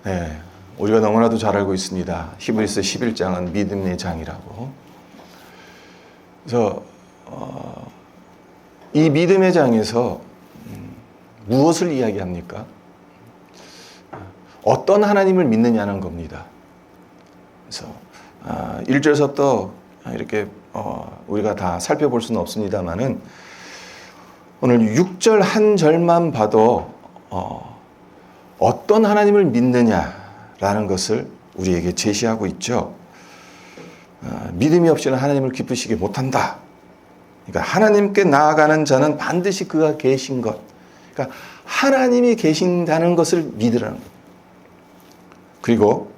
네, 우리가 너무나도 잘 알고 있습니다. 히브리서 11장은 믿음의 장이라고. 그래서 이 믿음의 장에서 무엇을 이야기합니까? 어떤 하나님을 믿느냐는 겁니다. 그래서 1절서부터 이렇게 우리가 다 살펴볼 수는 없습니다만은 오늘 6절 한 절만 봐도 어떤 하나님을 믿느냐라는 것을 우리에게 제시하고 있죠. 믿음이 없이는 하나님을 기쁘시게 못한다. 그러니까 하나님께 나아가는 자는 반드시 그가 계신 것. 그러니까 하나님이 계신다는 것을 믿으라는 것. 그리고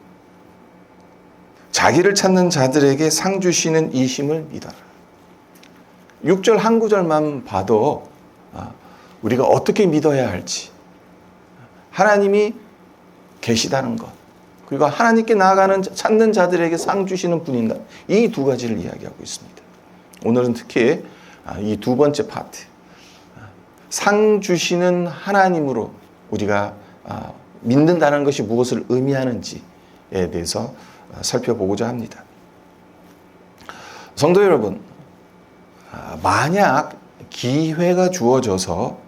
자기를 찾는 자들에게 상 주시는 이심을 믿어라. 6절 한 구절만 봐도 우리가 어떻게 믿어야 할지, 하나님이 계시다는 것, 그리고 하나님께 나아가는 찾는 자들에게 상 주시는 분인가, 이 두 가지를 이야기하고 있습니다. 오늘은 특히 이 두 번째 파트, 상 주시는 하나님으로 우리가 믿는다는 것이 무엇을 의미하는지에 대해서 살펴보고자 합니다. 성도 여러분, 만약 기회가 주어져서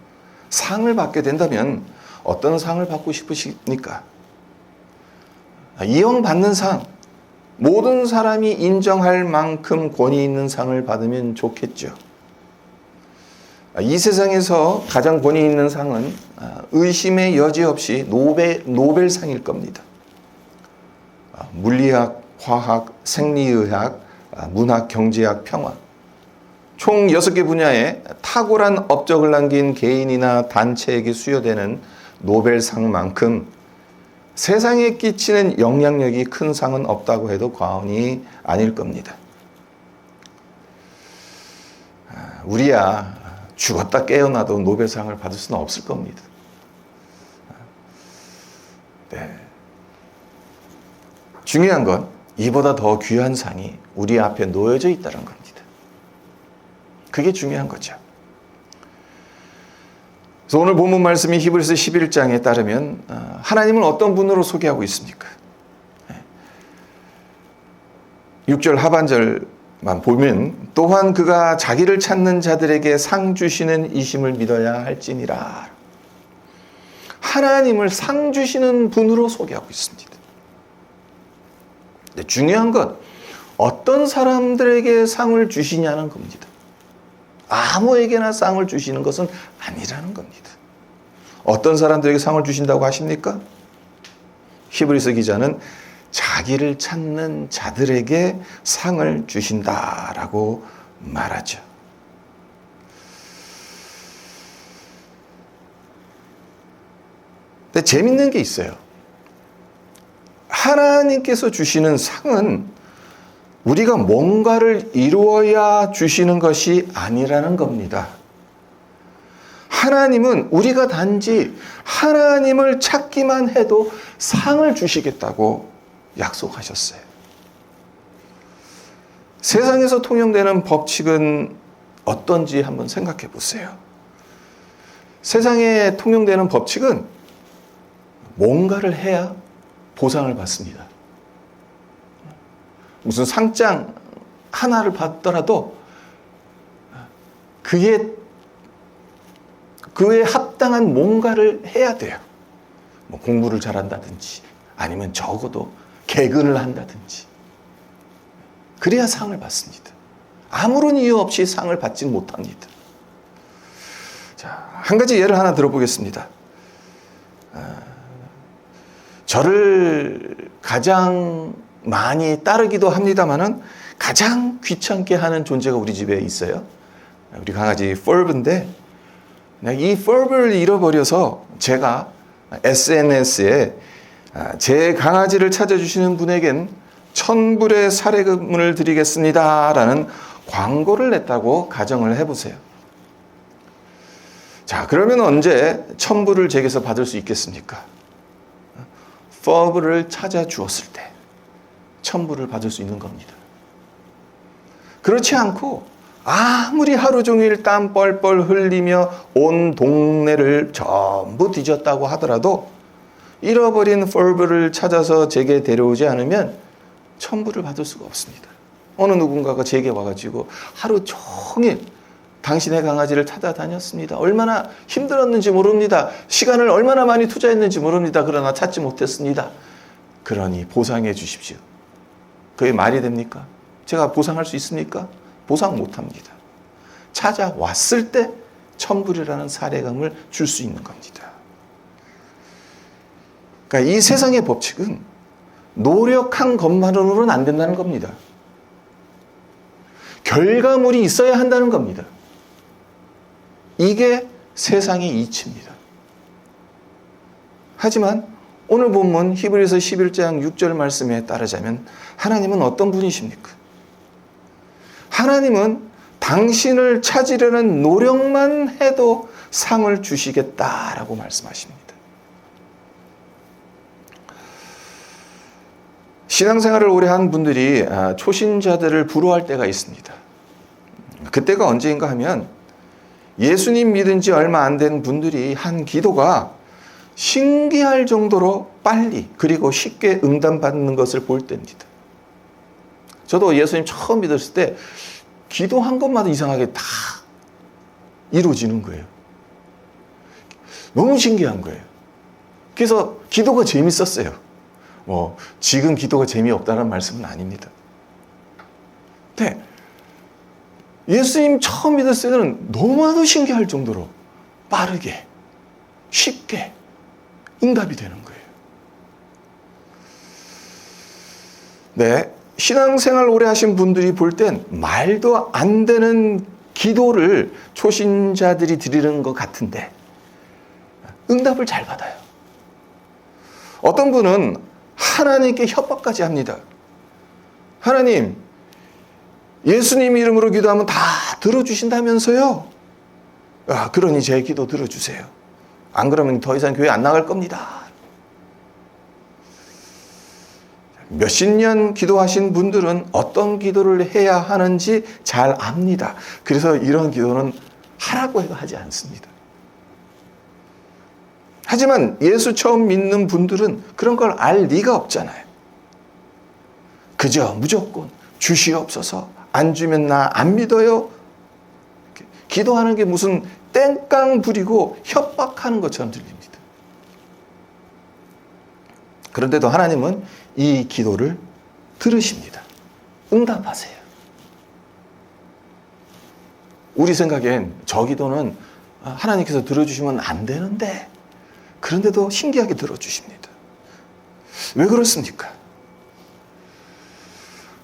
상을 받게 된다면 어떤 상을 받고 싶으십니까? 이왕 받는 상, 모든 사람이 인정할 만큼 권위 있는 상을 받으면 좋겠죠. 이 세상에서 가장 권위 있는 상은 의심의 여지 없이 노벨상일 겁니다. 물리학, 화학, 생리의학, 문학, 경제학, 평화, 총 6개 분야에 탁월한 업적을 남긴 개인이나 단체에게 수여되는 노벨상만큼 세상에 끼치는 영향력이 큰 상은 없다고 해도 과언이 아닐 겁니다. 우리야 죽었다 깨어나도 노벨상을 받을 수는 없을 겁니다. 네. 중요한 건 이보다 더 귀한 상이 우리 앞에 놓여져 있다는 겁니다. 그게 중요한 거죠. 그래서 오늘 본문 말씀이 히브리서 11장에 따르면 하나님은 어떤 분으로 소개하고 있습니까? 6절 하반절만 보면 또한 그가 자기를 찾는 자들에게 상 주시는 이심을 믿어야 할지니라. 하나님을 상 주시는 분으로 소개하고 있습니다. 근데 중요한 건 어떤 사람들에게 상을 주시냐는 겁니다. 아무에게나 상을 주시는 것은 아니라는 겁니다. 어떤 사람들에게 상을 주신다고 하십니까? 히브리서 기자는 자기를 찾는 자들에게 상을 주신다라고 말하죠. 근데 재밌는 게 있어요. 하나님께서 주시는 상은 우리가 뭔가를 이루어야 주시는 것이 아니라는 겁니다. 하나님은 우리가 단지 하나님을 찾기만 해도 상을 주시겠다고 약속하셨어요. 세상에서 통용되는 법칙은 어떤지 한번 생각해 보세요. 세상에 통용되는 법칙은 뭔가를 해야 보상을 받습니다. 무슨 상장 하나를 받더라도 그에 합당한 뭔가를 해야 돼요. 뭐 공부를 잘한다든지 아니면 적어도 개근을 한다든지 그래야 상을 받습니다. 아무런 이유 없이 상을 받지 못합니다. 자, 한 가지 예를 하나 들어보겠습니다. 저를 가장 많이 따르기도 합니다만은 가장 귀찮게 하는 존재가 우리 집에 있어요. 우리 강아지 펄브인데 이 펄브를 잃어버려서 제가 SNS에 제 강아지를 찾아주시는 분에겐 1,000불의 사례금을 드리겠습니다라는 광고를 냈다고 가정을 해보세요. 자, 그러면 언제 1,000불을 제게서 받을 수 있겠습니까? 펄브를 찾아주었을 때 1,000불을 받을 수 있는 겁니다. 그렇지 않고 아무리 하루 종일 땀 뻘뻘 흘리며 온 동네를 전부 뒤졌다고 하더라도 잃어버린 펄브를 찾아서 제게 데려오지 않으면 천부를 받을 수가 없습니다. 어느 누군가가 제게 와가지고 하루 종일 당신의 강아지를 찾아다녔습니다. 얼마나 힘들었는지 모릅니다. 시간을 얼마나 많이 투자했는지 모릅니다. 그러나 찾지 못했습니다. 그러니 보상해 주십시오. 그게 말이 됩니까? 제가 보상할 수 있습니까? 보상 못합니다. 찾아왔을 때 천불이라는 사례감을 줄 수 있는 겁니다. 그러니까 이 세상의 법칙은 노력한 것만으로는 안 된다는 겁니다. 결과물이 있어야 한다는 겁니다. 이게 세상의 이치입니다. 하지만 오늘 본문 히브리서 11장 6절 말씀에 따르자면 하나님은 어떤 분이십니까? 하나님은 당신을 찾으려는 노력만 해도 상을 주시겠다라고 말씀하십니다. 신앙생활을 오래 한 분들이 초신자들을 부러워할 때가 있습니다. 그때가 언제인가 하면 예수님 믿은 지 얼마 안 된 분들이 한 기도가 신기할 정도로 빨리 그리고 쉽게 응답받는 것을 볼 때입니다. 저도 예수님 처음 믿었을 때 기도한 것마다 이상하게 다 이루어지는 거예요. 너무 신기한 거예요. 그래서 기도가 재밌었어요. 지금 기도가 재미없다는 말씀은 아닙니다. 근데 예수님 처음 믿었을 때는 너무나도 신기할 정도로 빠르게, 쉽게 응답이 되는 거예요. 네, 신앙생활 오래 하신 분들이 볼 땐 말도 안 되는 기도를 초신자들이 드리는 것 같은데 응답을 잘 받아요. 어떤 분은 하나님께 협박까지 합니다. 하나님, 예수님 이름으로 기도하면 다 들어주신다면서요? 그러니 제 기도 들어주세요. 안 그러면 더 이상 교회 안 나갈 겁니다. 몇십 년 기도하신 분들은 어떤 기도를 해야 하는지 잘 압니다. 그래서 이런 기도는 하라고 해도 하지 않습니다. 하지만 예수 처음 믿는 분들은 그런 걸 알 리가 없잖아요. 그저 무조건 주시옵소서, 안 주면 나 안 믿어요. 기도하는 게 무슨 땡깡 부리고 협박하는 것처럼 들립니다. 그런데도 하나님은 이 기도를 들으십니다. 응답하세요. 우리 생각엔 저 기도는 하나님께서 들어주시면 안 되는데 그런데도 신기하게 들어주십니다. 왜 그렇습니까?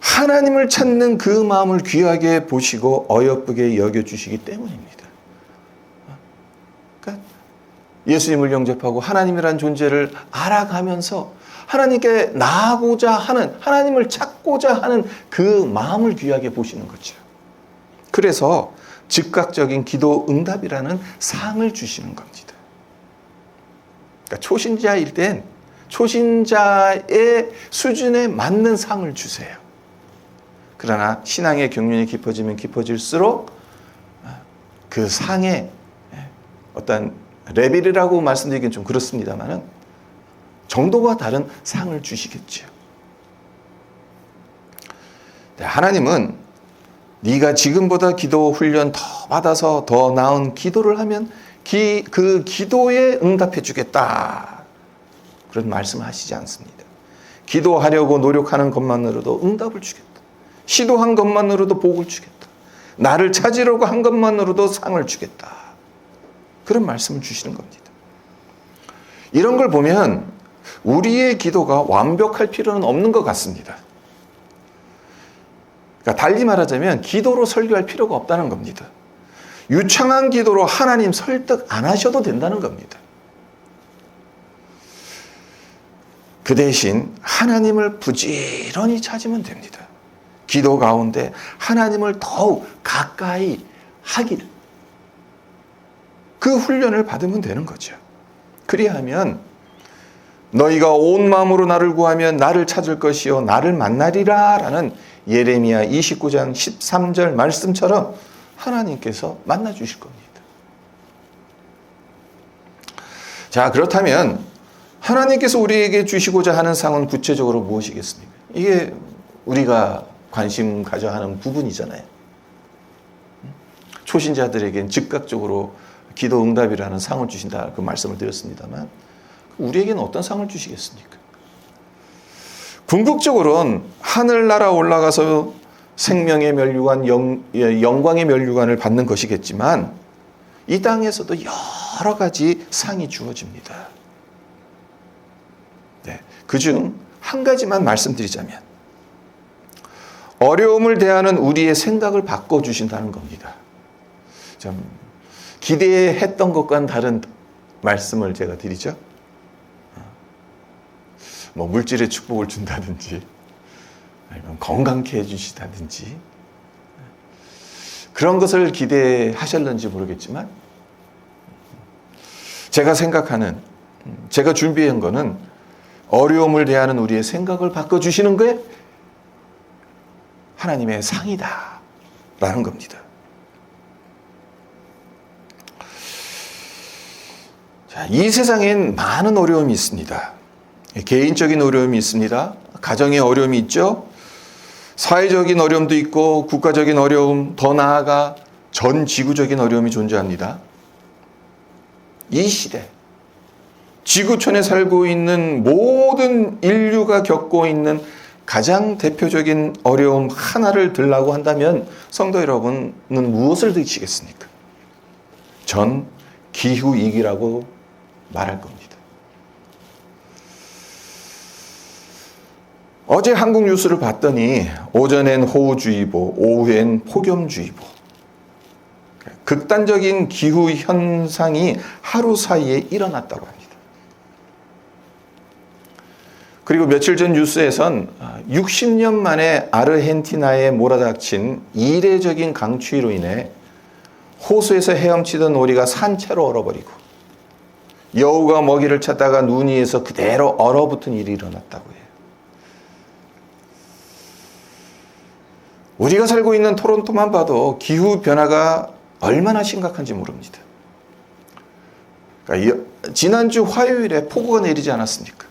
하나님을 찾는 그 마음을 귀하게 보시고 어여쁘게 여겨주시기 때문입니다. 그러니까 예수님을 영접하고 하나님이라는 존재를 알아가면서 하나님께 나아가고자 하는, 하나님을 찾고자 하는 그 마음을 귀하게 보시는 거죠. 그래서 즉각적인 기도 응답이라는 상을 주시는 겁니다. 그러니까 초신자일 땐 초신자의 수준에 맞는 상을 주세요. 그러나 신앙의 경륜이 깊어지면 깊어질수록 그 상의 어떤 레벨이라고 말씀드리기는 좀 그렇습니다만은 정도가 다른 상을 주시겠죠. 하나님은 네가 지금보다 기도 훈련 더 받아서 더 나은 기도를 하면 그 기도에 응답해 주겠다. 그런 말씀을 하시지 않습니다. 기도하려고 노력하는 것만으로도 응답을 주겠다. 시도한 것만으로도 복을 주겠다. 나를 찾으려고 한 것만으로도 상을 주겠다. 그런 말씀을 주시는 겁니다. 이런 걸 보면 우리의 기도가 완벽할 필요는 없는 것 같습니다. 그러니까 달리 말하자면 기도로 설교할 필요가 없다는 겁니다. 유창한 기도로 하나님 설득 안 하셔도 된다는 겁니다. 그 대신 하나님을 부지런히 찾으면 됩니다. 기도 가운데 하나님을 더욱 가까이 하길, 그 훈련을 받으면 되는 거죠. 그리하면 너희가 온 마음으로 나를 구하면 나를 찾을 것이요 나를 만나리라 라는 예레미야 29장 13절 말씀처럼 하나님께서 만나 주실 겁니다. 자, 그렇다면 하나님께서 우리에게 주시고자 하는 상은 구체적으로 무엇이겠습니까? 이게 우리가 관심 가져 하는 부분이잖아요. 초신자들에겐 즉각적으로 기도 응답이라는 상을 주신다, 그 말씀을 드렸습니다만, 우리에게는 어떤 상을 주시겠습니까? 궁극적으로는 하늘나라 올라가서 생명의 면류관, 영광의 면류관을 받는 것이겠지만, 이 땅에서도 여러 가지 상이 주어집니다. 네, 그중 한 가지만 말씀드리자면, 어려움을 대하는 우리의 생각을 바꿔주신다는 겁니다. 좀 기대했던 것과는 다른 말씀을 제가 드리죠. 뭐 물질의 축복을 준다든지, 아니면 건강케 해주시다든지, 그런 것을 기대하셨는지 모르겠지만, 제가 생각하는, 제가 준비한 거는 어려움을 대하는 우리의 생각을 바꿔주시는 게 하나님의 상이다 라는 겁니다. 자, 이 세상엔 많은 어려움이 있습니다. 개인적인 어려움이 있습니다. 가정의 어려움이 있죠. 사회적인 어려움도 있고 국가적인 어려움, 더 나아가 전 지구적인 어려움이 존재합니다. 이 시대, 지구촌에 살고 있는 모든 인류가 겪고 있는 가장 대표적인 어려움 하나를 들라고 한다면 성도 여러분은 무엇을 드시겠습니까? 전 기후위기라고 말할 겁니다. 어제 한국 뉴스를 봤더니 오전엔 호우주의보, 오후엔 폭염주의보. 극단적인 기후 현상이 하루 사이에 일어났다고 합니다. 그리고 며칠 전 뉴스에선 60년 만에 아르헨티나에 몰아닥친 이례적인 강추위로 인해 호수에서 헤엄치던 오리가 산채로 얼어버리고 여우가 먹이를 찾다가 눈 위에서 그대로 얼어붙은 일이 일어났다고 해요. 우리가 살고 있는 토론토만 봐도 기후변화가 얼마나 심각한지 모릅니다. 그러니까 지난주 화요일에 폭우가 내리지 않았습니까?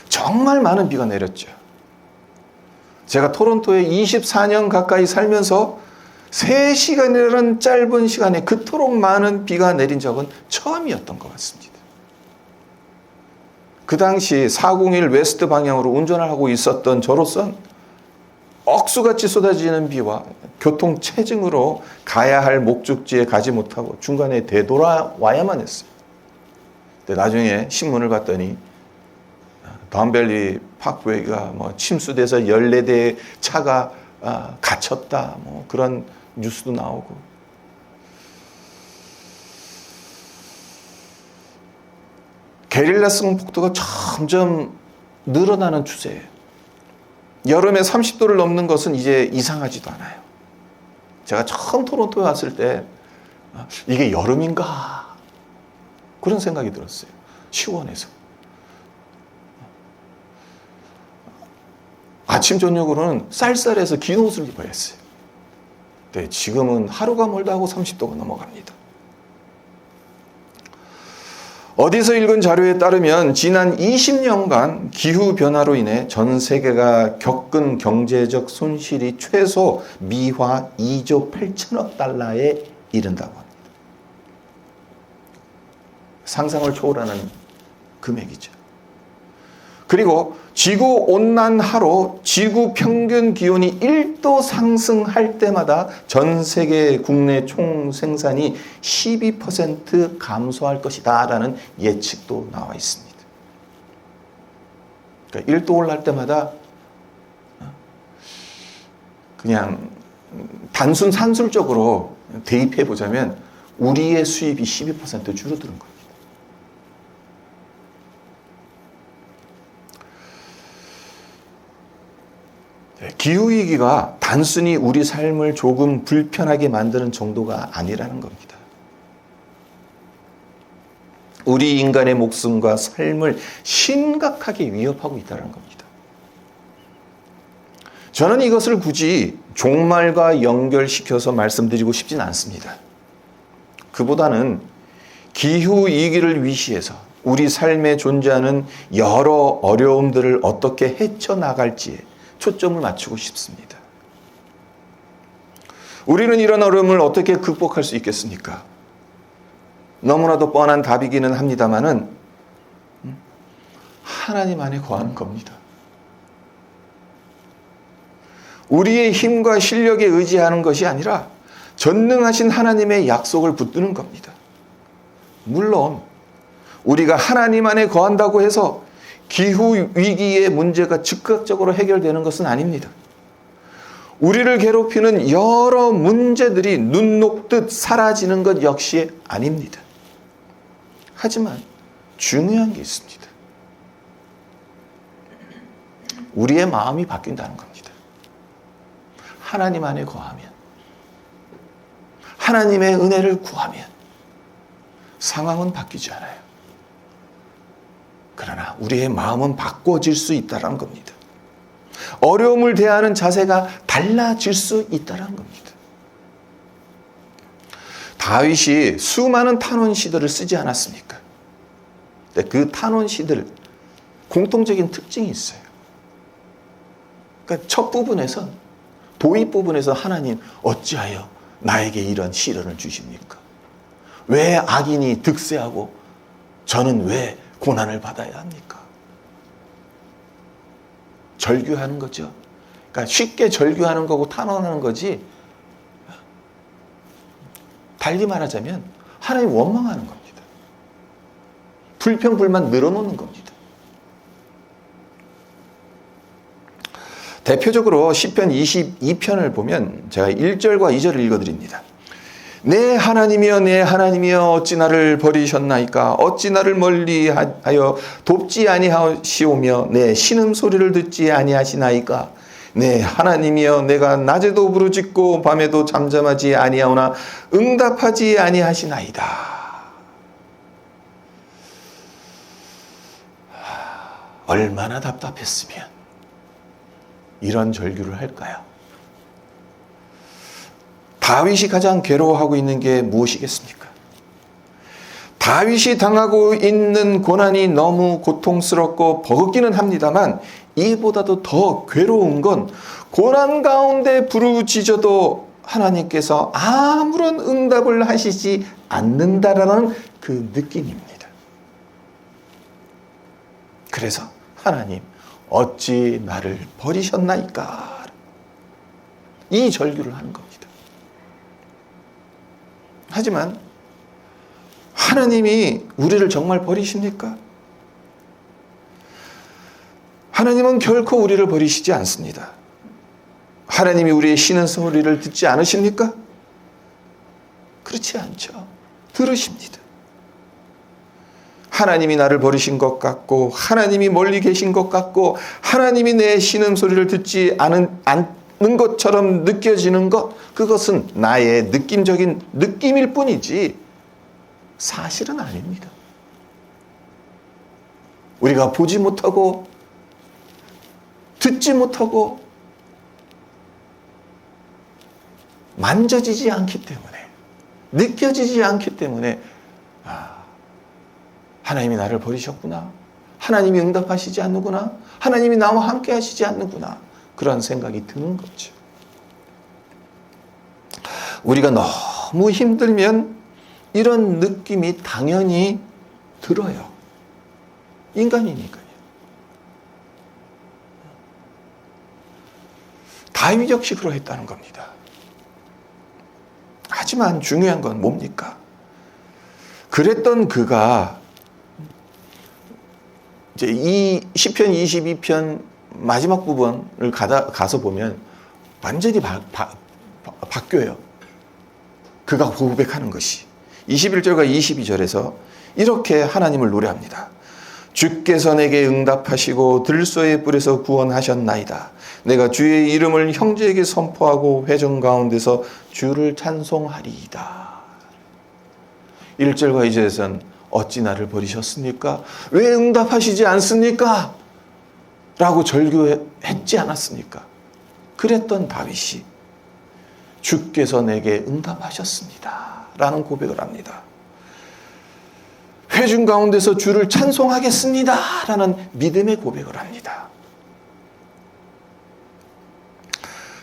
정말 많은 비가 내렸죠. 제가 토론토에 24년 가까이 살면서 3시간이라는 짧은 시간에 그토록 많은 비가 내린 적은 처음이었던 것 같습니다. 그 당시 401 웨스트 방향으로 운전을 하고 있었던 저로선 억수같이 쏟아지는 비와 교통 체증으로 가야 할 목적지에 가지 못하고 중간에 되돌아와야만 했어요. 근데 나중에 신문을 봤더니 덤벨리 파크웨이가 침수돼서 14대의 차가 갇혔다, 그런 뉴스도 나오고. 게릴라성 폭도가 점점 늘어나는 추세예요. 여름에 30도를 넘는 것은 이제 이상하지도 않아요. 제가 처음 토론토에 왔을 때 이게 여름인가? 그런 생각이 들었어요. 시원해서. 아침 저녁으로는 쌀쌀해서 긴 옷을 입어야 했어요. 근데 지금은 하루가 멀다 하고 30도가 넘어갑니다. 어디서 읽은 자료에 따르면 지난 20년간 기후변화로 인해 전 세계가 겪은 경제적 손실이 최소 미화 2조 8천억 달러에 이른다고 합니다. 상상을 초월하는 금액이죠. 그리고 지구온난화로 지구 평균 기온이 1도 상승할 때마다 전 세계 국내 총생산이 12% 감소할 것이다 라는 예측도 나와 있습니다. 그러니까 1도 올라갈 때마다 그냥 단순 산술적으로 대입해 보자면 우리의 수입이 12% 줄어드는 거예요. 기후위기가 단순히 우리 삶을 조금 불편하게 만드는 정도가 아니라는 겁니다. 우리 인간의 목숨과 삶을 심각하게 위협하고 있다는 겁니다. 저는 이것을 굳이 종말과 연결시켜서 말씀드리고 싶진 않습니다. 그보다는 기후위기를 위시해서 우리 삶에 존재하는 여러 어려움들을 어떻게 헤쳐나갈지에 초점을 맞추고 싶습니다. 우리는 이런 어려움을 어떻게 극복할 수 있겠습니까? 너무나도 뻔한 답이기는 합니다만은 하나님 안에 거하는 겁니다. 우리의 힘과 실력에 의지하는 것이 아니라 전능하신 하나님의 약속을 붙드는 겁니다. 물론 우리가 하나님 안에 거한다고 해서 기후 위기의 문제가 즉각적으로 해결되는 것은 아닙니다. 우리를 괴롭히는 여러 문제들이 눈 녹듯 사라지는 것 역시 아닙니다. 하지만 중요한 게 있습니다. 우리의 마음이 바뀐다는 겁니다. 하나님 안에 거하면, 하나님의 은혜를 구하면 상황은 바뀌지 않아요. 그러나 우리의 마음은 바꿔질 수 있다는 겁니다. 어려움을 대하는 자세가 달라질 수 있다는 겁니다. 다윗이 수많은 탄원시들을 쓰지 않았습니까? 그 탄원시들 공통적인 특징이 있어요. 그러니까 첫 부분에서, 도입 부분에서 하나님 어찌하여 나에게 이런 시련을 주십니까? 왜 악인이 득세하고 저는 왜 고난을 받아야 합니까? 절규하는 거죠. 그러니까 쉽게 절규하는 거고 탄원하는 거지, 달리 말하자면 하나님 원망하는 겁니다. 불평불만 늘어놓는 겁니다. 대표적으로 시편 22편을 보면 제가 1절과 2절을 읽어드립니다. 내 하나님이여 내 하나님이여 어찌 나를 버리셨나이까? 어찌 나를 멀리하여 돕지 아니하시오며 내 신음소리를 듣지 아니하시나이까? 내 하나님이여 내가 낮에도 부르짖고 밤에도 잠잠하지 아니하오나 응답하지 아니하시나이다. 얼마나 답답했으면 이런 절규를 할까요? 다윗이 가장 괴로워하고 있는 게 무엇이겠습니까? 다윗이 당하고 있는 고난이 너무 고통스럽고 버겁기는 합니다만 이보다도 더 괴로운 건 고난 가운데 부르짖어도 하나님께서 아무런 응답을 하시지 않는다라는 그 느낌입니다. 그래서 하나님 어찌 나를 버리셨나이까? 이 절규를 하는 겁니다. 하지만 하나님이 우리를 정말 버리십니까? 하나님은 결코 우리를 버리시지 않습니다. 하나님이 우리의 쉬는 소리를 듣지 않으십니까? 그렇지 않죠. 들으십니다. 하나님이 나를 버리신 것 같고 하나님이 멀리 계신 것 같고 하나님이 내 신음소리를 듣지 않는 것처럼 느껴지는 것, 그것은 나의 느낌적인 느낌일 뿐이지 사실은 아닙니다. 우리가 보지 못하고 듣지 못하고 만져지지 않기 때문에, 느껴지지 않기 때문에 하나님이 나를 버리셨구나, 하나님이 응답하시지 않는구나, 하나님이 나와 함께 하시지 않는구나, 그런 생각이 드는 거죠. 우리가 너무 힘들면 이런 느낌이 당연히 들어요. 인간이니까요. 다윗 역시 그러했다는 겁니다. 하지만 중요한 건 뭡니까? 그랬던 그가 이제 이 시편 22편 마지막 부분을 가서 보면 완전히 바뀌어요. 그가 고백하는 것이 21절과 22절에서 이렇게 하나님을 노래합니다. 주께서 내게 응답하시고 들소의 뿔에서 구원하셨나이다. 내가 주의 이름을 형제에게 선포하고 회중 가운데서 주를 찬송하리이다. 1절과 2절에서는 어찌 나를 버리셨습니까? 왜 응답하시지 않습니까? 라고 절규했지 않았습니까? 그랬던 다윗이 주께서 내게 응답하셨습니다 라는 고백을 합니다. 회중 가운데서 주를 찬송하겠습니다 라는 믿음의 고백을 합니다.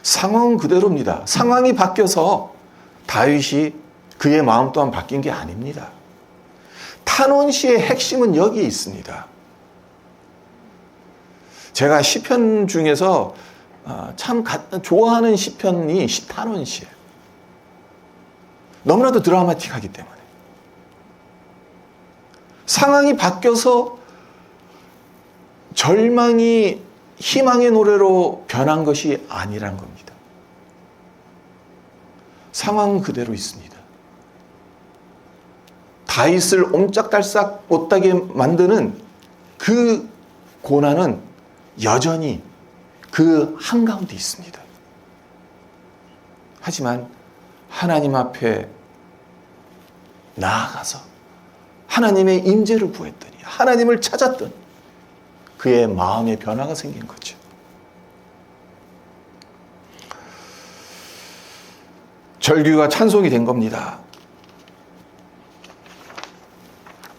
상황은 그대로입니다. 상황이 바뀌어서 다윗이 그의 마음 또한 바뀐 게 아닙니다. 탄원시의 핵심은 여기에 있습니다. 제가 시편 중에서 참 좋아하는 시편이 탄원시예요. 너무나도 드라마틱하기 때문에. 상황이 바뀌어서 절망이 희망의 노래로 변한 것이 아니란 겁니다. 상황은 그대로 있습니다. 다윗을 옴짝달싹 못하게 만드는 그 고난은 여전히 그 한가운데 있습니다. 하지만 하나님 앞에 나아가서 하나님의 임재를 구했더니 하나님을 찾았더니 그의 마음의 변화가 생긴 거죠. 절규가 찬송이 된 겁니다.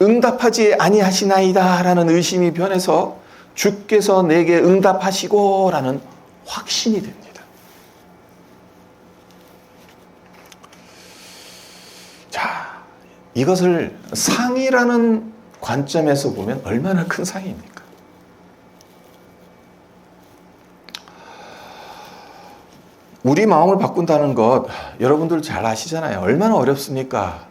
응답하지 아니하시나이다 라는 의심이 변해서 주께서 내게 응답하시고 라는 확신이 됩니다. 자, 이것을 상이라는 관점에서 보면 얼마나 큰 상입니까? 우리 마음을 바꾼다는 것 여러분들 잘 아시잖아요. 얼마나 어렵습니까?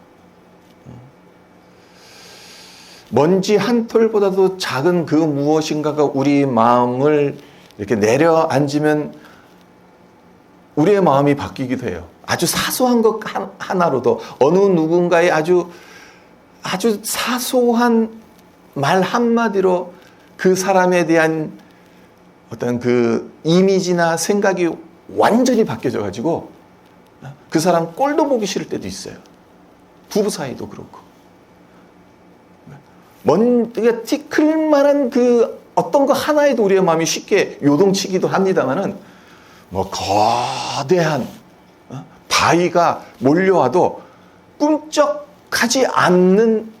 먼지 한 톨보다도 작은 그 무엇인가가 우리 마음을 이렇게 내려앉으면 우리의 마음이 바뀌기도 해요. 아주 사소한 것 하나로도 어느 누군가의 아주 사소한 말 한마디로 그 사람에 대한 어떤 그 이미지나 생각이 완전히 바뀌어져 가지고 그 사람 꼴도 보기 싫을 때도 있어요. 부부 사이도 그렇고. 클만한 그 어떤 거 하나에도 우리의 마음이 쉽게 요동치기도 합니다만은 뭐 거대한 바위가 몰려와도 꿈쩍하지 않는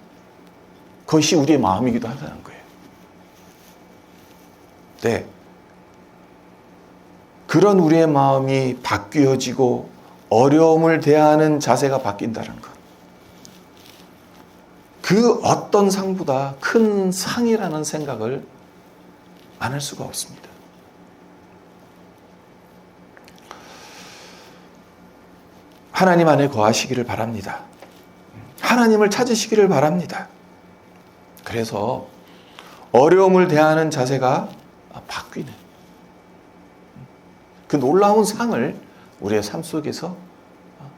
것이 우리의 마음이기도 하다는 거예요. 네. 그런 우리의 마음이 바뀌어지고 어려움을 대하는 자세가 바뀐다는 것. 그 어떤 상보다 큰 상이라는 생각을 안 할 수가 없습니다. 하나님 안에 거하시기를 바랍니다. 하나님을 찾으시기를 바랍니다. 그래서 어려움을 대하는 자세가 바뀌는 그 놀라운 상을 우리의 삶 속에서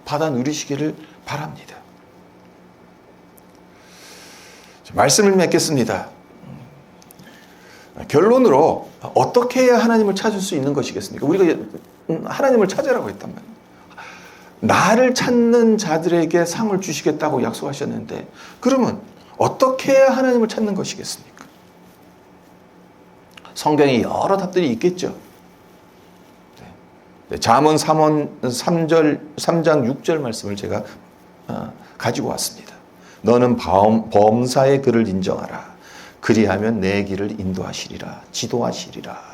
받아 누리시기를 바랍니다. 말씀을 맺겠습니다. 결론으로 어떻게 해야 하나님을 찾을 수 있는 것이겠습니까? 우리가 하나님을 찾으라고 했단 말이에요. 나를 찾는 자들에게 상을 주시겠다고 약속하셨는데 그러면 어떻게 해야 하나님을 찾는 것이겠습니까? 성경에 여러 답들이 있겠죠. 잠언 3장 6절 말씀을 제가 가지고 왔습니다. 너는 범사의 그를 인정하라. 그리하면 내 길을 인도하시리라. 지도하시리라.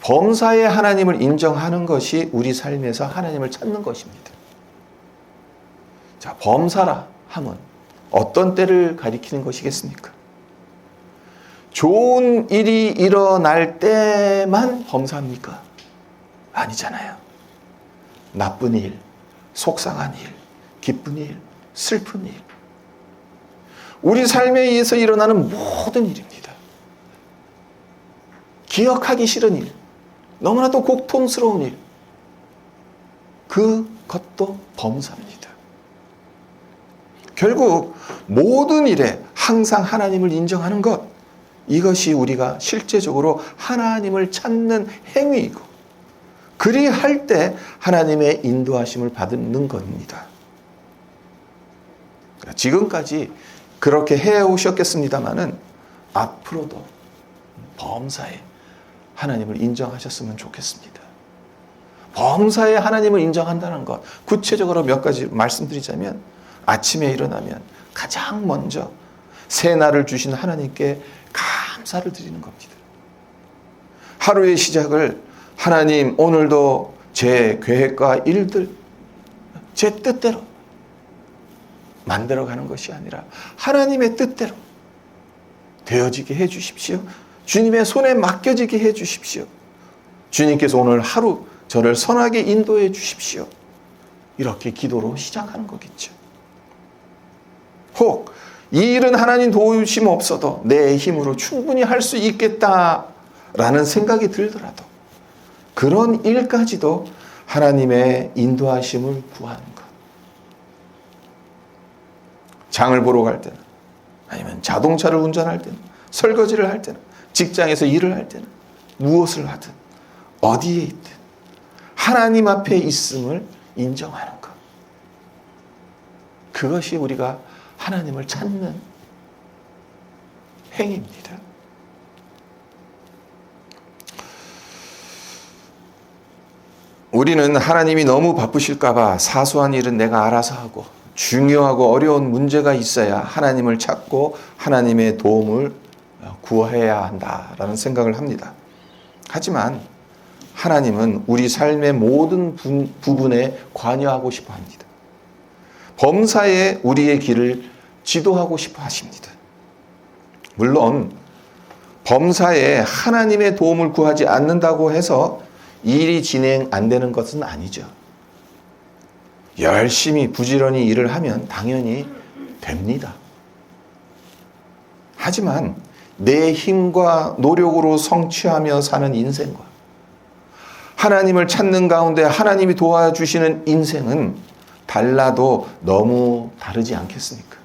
범사의 하나님을 인정하는 것이 우리 삶에서 하나님을 찾는 것입니다. 자, 범사라 함은 어떤 때를 가리키는 것이겠습니까? 좋은 일이 일어날 때만 범사입니까? 아니잖아요. 나쁜 일, 속상한 일, 기쁜 일, 슬픈 일. 우리 삶에 의해서 일어나는 모든 일입니다. 기억하기 싫은 일, 너무나도 고통스러운 일, 그것도 범사입니다. 결국 모든 일에 항상 하나님을 인정하는 것, 이것이 우리가 실제적으로 하나님을 찾는 행위이고 그리할 때 하나님의 인도하심을 받는 겁니다. 지금까지 그렇게 해오셨겠습니다마는 앞으로도 범사에 하나님을 인정하셨으면 좋겠습니다. 범사에 하나님을 인정한다는 것, 구체적으로 몇 가지 말씀드리자면 아침에 일어나면 가장 먼저 새날을 주신 하나님께 감사를 드리는 겁니다. 하루의 시작을 하나님 오늘도 제 계획과 일들, 제 뜻대로 만들어가는 것이 아니라 하나님의 뜻대로 되어지게 해 주십시오. 주님의 손에 맡겨지게 해 주십시오. 주님께서 오늘 하루 저를 선하게 인도해 주십시오. 이렇게 기도로 시작하는 거겠죠. 혹 이 일은 하나님 도우심 없어도 내 힘으로 충분히 할 수 있겠다라는 생각이 들더라도 그런 일까지도 하나님의 인도하심을 구하는 것. 장을 보러 갈 때는, 아니면 자동차를 운전할 때는, 설거지를 할 때는, 직장에서 일을 할 때는, 무엇을 하든 어디에 있든 하나님 앞에 있음을 인정하는 것. 그것이 우리가 하나님을 찾는 행위입니다. 우리는 하나님이 너무 바쁘실까봐 사소한 일은 내가 알아서 하고 중요하고 어려운 문제가 있어야 하나님을 찾고 하나님의 도움을 구해야 한다라는 생각을 합니다. 하지만 하나님은 우리 삶의 모든 부분에 관여하고 싶어 합니다. 범사에 우리의 길을 지도하고 싶어 하십니다. 물론 범사에 하나님의 도움을 구하지 않는다고 해서 일이 진행 안 되는 것은 아니죠. 열심히 부지런히 일을 하면 당연히 됩니다. 하지만 내 힘과 노력으로 성취하며 사는 인생과 하나님을 찾는 가운데 하나님이 도와주시는 인생은 달라도 너무 다르지 않겠습니까?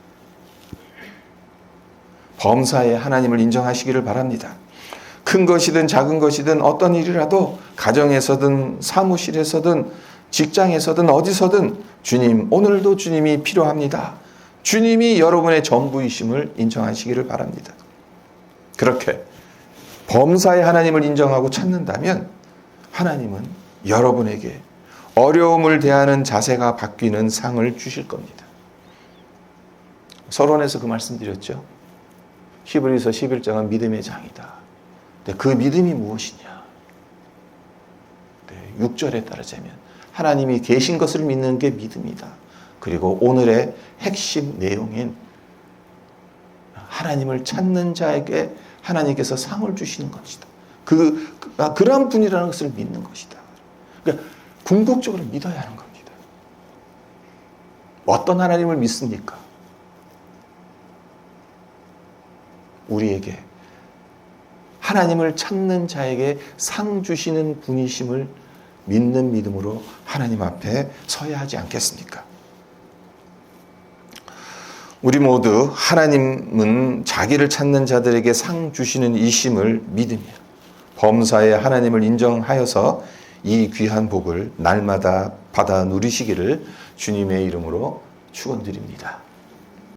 범사에 하나님을 인정하시기를 바랍니다. 큰 것이든 작은 것이든 어떤 일이라도 가정에서든 사무실에서든 직장에서든 어디서든 주님, 오늘도 주님이 필요합니다. 주님이 여러분의 전부이심을 인정하시기를 바랍니다. 그렇게 범사에 하나님을 인정하고 찾는다면 하나님은 여러분에게 어려움을 대하는 자세가 바뀌는 상을 주실 겁니다. 서론에서 그 말씀 드렸죠. 히브리서 11장은 믿음의 장이다. 그 믿음이 무엇이냐? 6절에 따르자면 하나님이 계신 것을 믿는 게 믿음이다. 그리고 오늘의 핵심 내용인 하나님을 찾는 자에게 하나님께서 상을 주시는 것이다. 그러한 분이라는 것을 믿는 것이다. 그러니까 궁극적으로 믿어야 하는 겁니다. 어떤 하나님을 믿습니까? 우리에게 하나님을 찾는 자에게 상 주시는 분이심을 믿는 믿음으로 하나님 앞에 서야 하지 않겠습니까? 우리 모두 하나님은 자기를 찾는 자들에게 상 주시는 이심을 믿으며 범사에 하나님을 인정하여서 이 귀한 복을 날마다 받아 누리시기를 주님의 이름으로 축원드립니다.